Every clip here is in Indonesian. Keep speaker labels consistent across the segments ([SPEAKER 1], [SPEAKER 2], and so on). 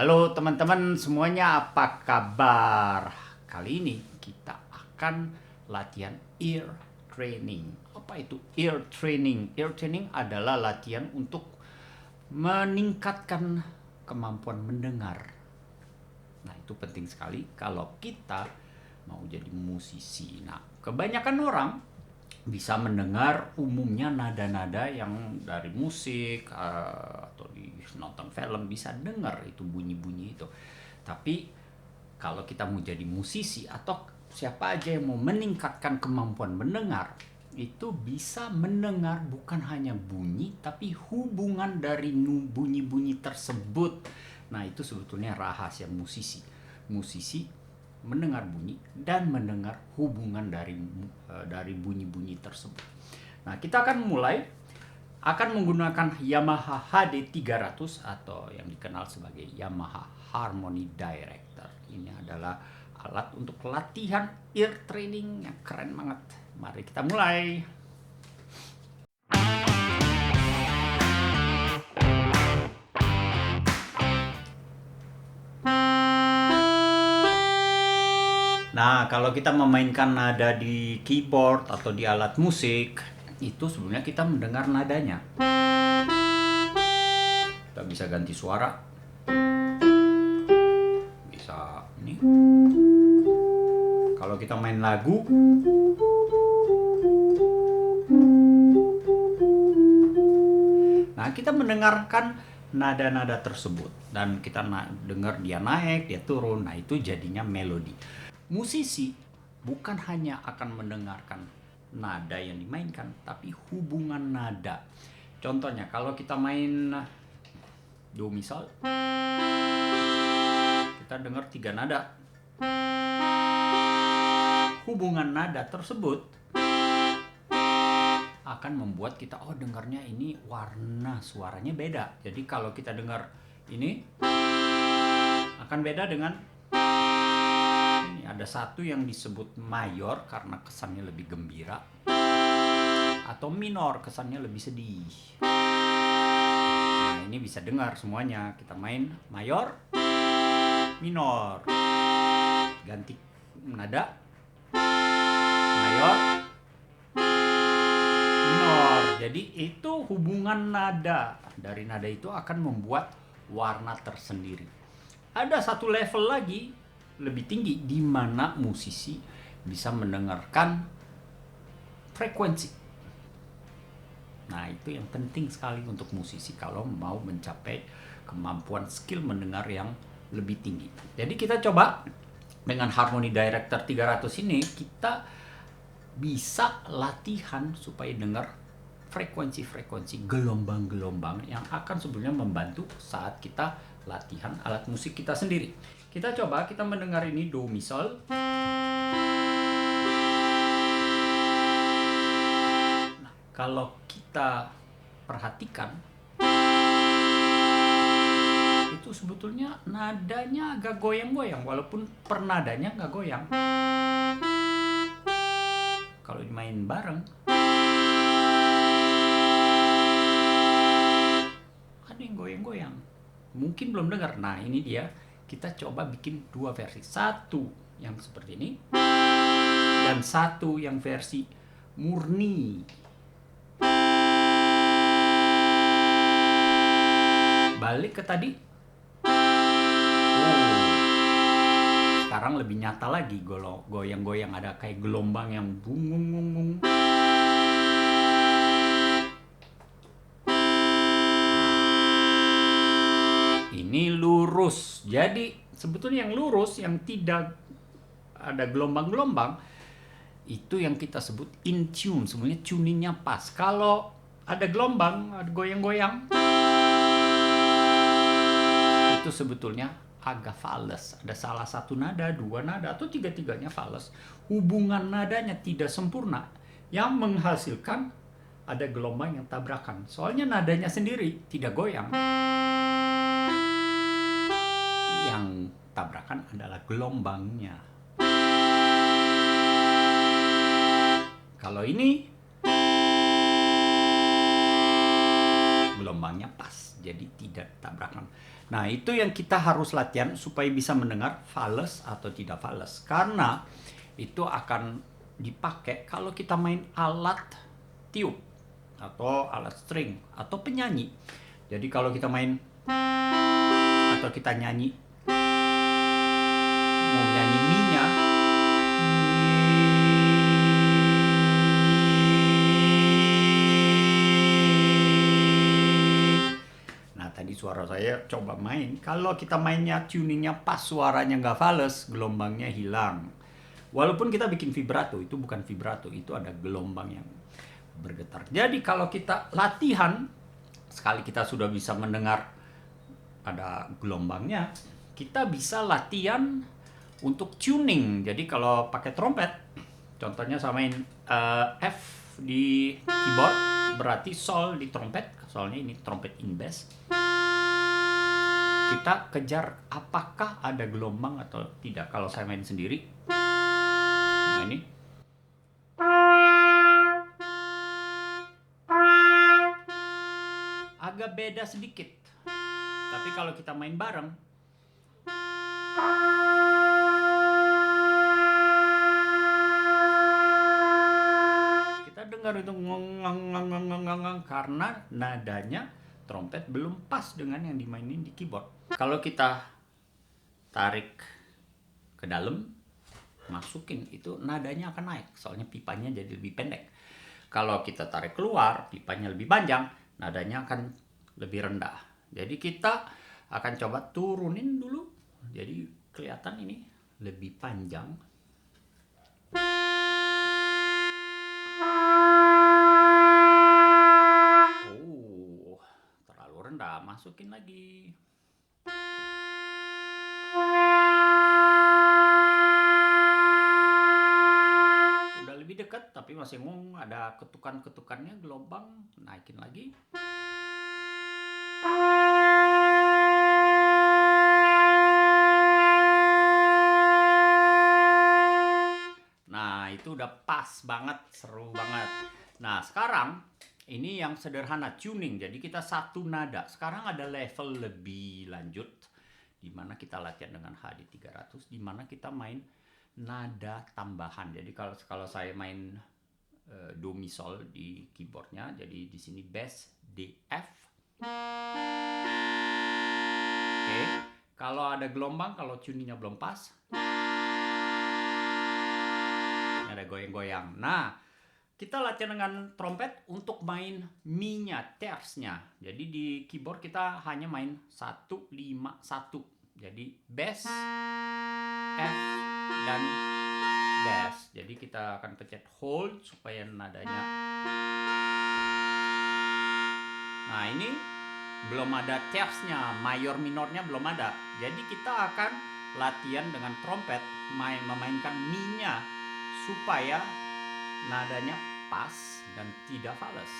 [SPEAKER 1] Halo teman-teman semuanya, apa kabar? Kali ini kita akan latihan ear training. Apa itu ear training? Ear training adalah latihan untuk meningkatkan kemampuan mendengar. Nah, itu penting sekali kalau kita mau jadi musisi. Nah, kebanyakan orang bisa mendengar umumnya nada-nada yang dari musik atau di nonton film bisa dengar itu bunyi-bunyi itu. Tapi kalau kita mau jadi musisi atau siapa aja yang mau meningkatkan kemampuan mendengar, itu bisa mendengar bukan hanya bunyi tapi hubungan dari bunyi-bunyi tersebut. Nah, itu sebetulnya rahasia musisi. Musisi mendengar bunyi dan mendengar hubungan dari bunyi-bunyi tersebut. Nah, kita akan menggunakan Yamaha HD 300 atau yang dikenal sebagai Yamaha Harmony Director. Ini adalah alat untuk latihan ear training yang keren banget. Mari kita mulai. Nah, kalau kita memainkan nada di keyboard atau di alat musik, itu sebenarnya kita mendengar nadanya. Kita bisa ganti suara. Bisa ini. Kalau kita main lagu, nah kita mendengarkan nada-nada tersebut dan kita dengar dia naik, dia turun. Nah, itu jadinya melodi. Musisi bukan hanya akan mendengarkan nada yang dimainkan, tapi hubungan nada. Contohnya kalau kita main do misal, kita dengar 3 nada. Hubungan nada tersebut akan membuat kita dengarnya ini warna suaranya beda. Jadi kalau kita dengar ini akan beda dengan ini. Ada satu yang disebut mayor karena kesannya lebih gembira, atau minor kesannya lebih sedih. Nah, ini bisa dengar semuanya. Kita main mayor, minor, ganti nada, mayor, minor. Jadi itu hubungan nada. Dari nada itu akan membuat warna tersendiri. Ada satu level lagi lebih tinggi di mana musisi bisa mendengarkan frekuensi. Nah, itu yang penting sekali untuk musisi kalau mau mencapai kemampuan skill mendengar yang lebih tinggi. Jadi kita coba dengan Harmony Director 300 ini, kita bisa latihan supaya dengar frekuensi-frekuensi, gelombang-gelombang yang akan sebenarnya membantu saat kita latihan alat musik kita sendiri. Kita coba, kita mendengar ini do misal. Nah, kalau kita perhatikan, itu sebetulnya nadanya agak goyang-goyang, walaupun per nadanya nggak goyang. Kalau dimain bareng, ada yang goyang-goyang. Mungkin belum dengar. Nah, ini dia. Kita coba bikin 2 versi. Satu yang seperti ini, dan satu yang versi murni. Balik ke tadi. Sekarang lebih nyata lagi, goyang-goyang, ada kayak gelombang yang bungung-bungung. Ini lurus. Jadi sebetulnya yang lurus, yang tidak ada gelombang-gelombang, itu yang kita sebut in tune. Sebenarnya tuningnya pas. Kalau ada gelombang, ada goyang-goyang, itu sebetulnya agak fales. Ada salah satu nada, 2 nada, atau 3-tiganya fales. Hubungan nadanya tidak sempurna, yang menghasilkan ada gelombang yang tabrakan. Soalnya nadanya sendiri tidak goyang. Yang tabrakan adalah gelombangnya. Kalau ini gelombangnya pas. jadi tidak tabrakan. Nah, itu yang kita harus latihan supaya bisa mendengar fales atau tidak fales, karena itu akan dipakai kalau kita main alat tiup atau alat string atau penyanyi. Jadi kalau kita main atau kita nyanyi, mau nyanyi mi-nya, nah tadi suara saya coba main, kalau kita mainnya tuningnya pas, suaranya nggak fales, gelombangnya hilang. Walaupun kita bikin vibrato, itu bukan vibrato, itu ada gelombang yang bergetar. Jadi kalau kita latihan, sekali kita sudah bisa mendengar ada gelombangnya, kita bisa latihan untuk tuning. Jadi kalau pakai trompet, contohnya samain F di keyboard, berarti sol di trompet, soalnya ini trompet in bass. Kita kejar apakah ada gelombang atau tidak. Kalau saya main sendiri, nah ini agak beda sedikit. Tapi kalau kita main bareng, kita dengar itu ngong karena nadanya trompet belum pas dengan yang dimainin di keyboard. Kalau kita tarik ke dalam, masukin, itu nadanya akan naik, soalnya pipanya jadi lebih pendek. Kalau kita tarik keluar, pipanya lebih panjang, nadanya akan lebih rendah. Jadi kita akan coba turunin dulu, jadi kelihatan ini lebih panjang. Oh, terlalu rendah, masukin lagi. Lebih dekat, tapi masih mau ada ketukan-ketukannya, gelombang, naikin lagi. Nah, itu udah pas banget, seru banget. Nah, sekarang ini yang sederhana, tuning. Jadi kita satu nada. Sekarang ada level lebih lanjut, dimana kita latihan dengan HD 300, dimana kita main nada tambahan. Jadi kalau saya main do mi sol di keyboardnya, jadi di sini bass D F. Oke, kalau ada gelombang, kalau tuningnya belum pas, ada goyang-goyang. Nah, kita latihan dengan trompet untuk main mi-nya, tersnya. Jadi di keyboard kita hanya main 1, 5, 1. Jadi bass, F, dan bass. Jadi kita akan pencet hold supaya nadanya. Nah, ini belum ada tersnya, mayor minornya belum ada. Jadi kita akan latihan dengan trompet memainkan mi-nya supaya nadanya pas dan tidak fales.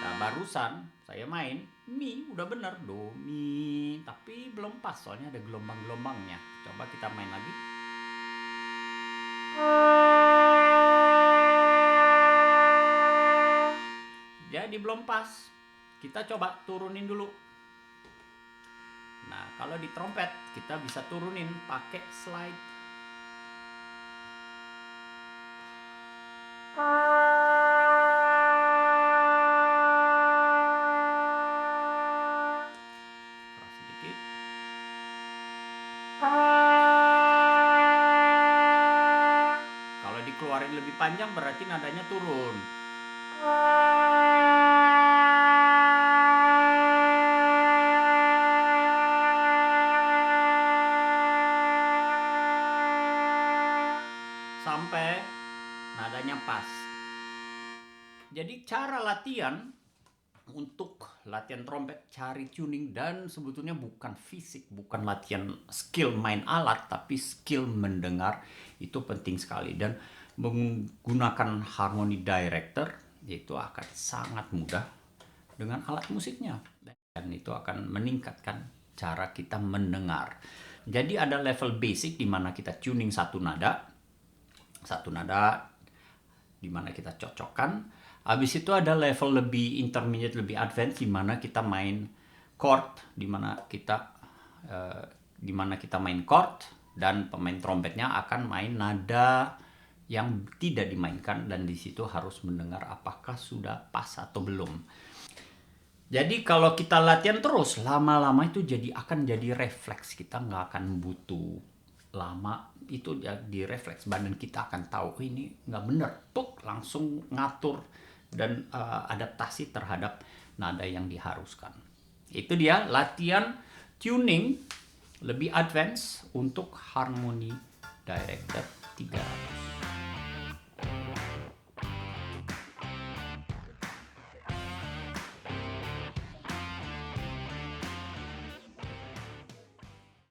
[SPEAKER 1] Nah, barusan saya main mi udah bener, do mi, tapi belum pas soalnya ada gelombang-gelombangnya. Coba kita main lagi. Jadi belum pas. Kita coba turunin dulu. Nah, kalau di trompet kita bisa turunin pakai slide. Keras sedikit. Kalau dikeluarin lebih panjang berarti nadanya turun. Sampai nadanya pas. Jadi cara latihan untuk latihan trompet, cari tuning, dan sebetulnya bukan fisik, bukan latihan skill main alat, tapi skill mendengar, itu penting sekali. Dan menggunakan harmony director itu akan sangat mudah dengan alat musiknya, dan itu akan meningkatkan cara kita mendengar. Jadi ada level basic di mana kita tuning satu nada di mana kita cocokkan. Habis itu ada level lebih intermediate, lebih advance di mana kita main chord, di mana kita main chord dan pemain trompetnya akan main nada yang tidak dimainkan, dan di situ harus mendengar apakah sudah pas atau belum. Jadi kalau kita latihan terus, lama-lama itu akan jadi refleks. Kita nggak akan butuh lama, itu jadi refleks. Badan kita akan tahu, ini nggak bener, langsung ngatur dan adaptasi terhadap nada yang diharuskan. Itu dia latihan tuning lebih advance untuk harmoni director 300.